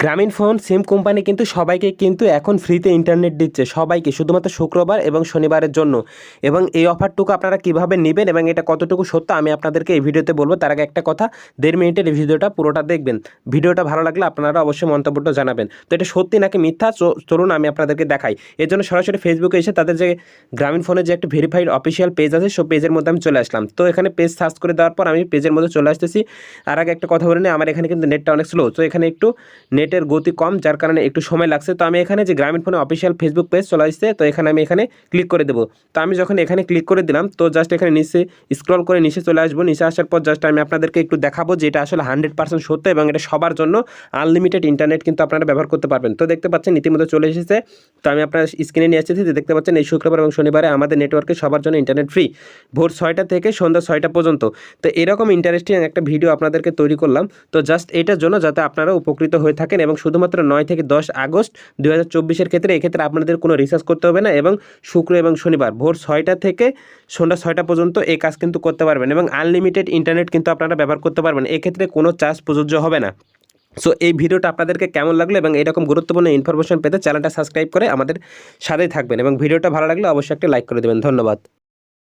গ্রামীণ ফোন সিম কোম্পানি কিন্তু সবাইকে কিন্তু এখন ফ্রিতে ইন্টারনেট দিচ্ছে, সবাইকে, শুধুমাত্র শুক্রবার এবং শনিবারের জন্য। এবং এই অফারটুকু আপনারা কিভাবে নেবেন এবং এটা কতটুকু সত্য আমি আপনাদেরকে এই ভিডিওতে বলবো। তার আগে একটা কথা, 1.5 মিনিটের এই ভিডিওটা পুরোটা দেখবেন। ভিডিওটা ভালো লাগলে আপনারা অবশ্যই মন্তব্যটা জানাবেন। তো এটা সত্যি নাকি মিথ্যা, চলুন আমি আপনাদেরকে দেখাই। এর জন্য সরাসরি ফেসবুকে এসে তাদের যে গ্রামীণ ফোনের যে একটা ভেরিফাইড অফিসিয়াল পেজ আছে, সব পেজের মধ্যে আমি চলে আসলাম। তো এখানে পেজ সার্চ করে দেওয়ার পর আমি পেজের মধ্যে চলে আসতেছি। আর আগে একটা কথা বলে নিই, আমার এখানে কিন্তু নেটটা অনেক স্লো, তো এখানে একটু নেটের গতি কম, যার কারণে একটু সময় লাগছে। তো আমি এখানে যে গ্রামীণ ফোনে অফিসিয়াল ফেসবুক পেজ চলে আসছে, তো এখানে আমি এখানে ক্লিক করে দেবো। তো আমি যখন এখানে ক্লিক করে দিলাম, তো জাস্ট এখানে নিচে স্ক্রল করে নিচে চলে আসবো। নিচে আসার পর জাস্ট আমি আপনাদেরকে একটু দেখাবো যে এটা আসলে 100% সত্য এবং এটা সবার জন্য আনলিমিটেড ইন্টারনেট কিন্তু আপনারা ব্যবহার করতে পারবেন। তো দেখতে পাচ্ছেন ইতিমধ্যে চলে এসেছে। তো আমি আপনার স্ক্রিনে নিয়ে আসতেছি, যে দেখতে পাচ্ছেন এই শুক্রবার এবং শনিবারে আমাদের নেটওয়ার্কে সবার জন্য ইন্টারনেট ফ্রি, ভোর 6টা থেকে সন্ধ্যা 6টা পর্যন্ত। তো এরকম ইন্টারেস্টিং একটা ভিডিও আপনাদেরকে তৈরি করলাম, তো জাস্ট এটার জন্য যাতে আপনারা উপকৃত হয়ে থাকেন। এবং শুধুমাত্র 9 থেকে 10 আগস্ট 2024-এর ক্ষেত্রে, এক্ষেত্রে আপনাদের কোনো রিসার্চ করতে হবে না এবং শুক্র এবং শনিবার ভোর 6টা থেকে সন্ধ্যা 6টা পর্যন্ত এই কাজ কিন্তু করতে পারবেন এবং আনলিমিটেড ইন্টারনেট কিন্তু আপনারা ব্যবহার করতে পারবেন। এক্ষেত্রে কোনো চার্জ প্রযোজ্য হবে না। সো এই ভিডিওটা আপনাদেরকে কেমন লাগলো এবং এরকম গুরুত্বপূর্ণ ইনফরমেশন পেতে চ্যানেলটা সাবস্ক্রাইব করে আমাদের সাথেই থাকবেন এবং ভিডিওটা ভালো লাগলে অবশ্যই একটা লাইক করে দেবেন। ধন্যবাদ।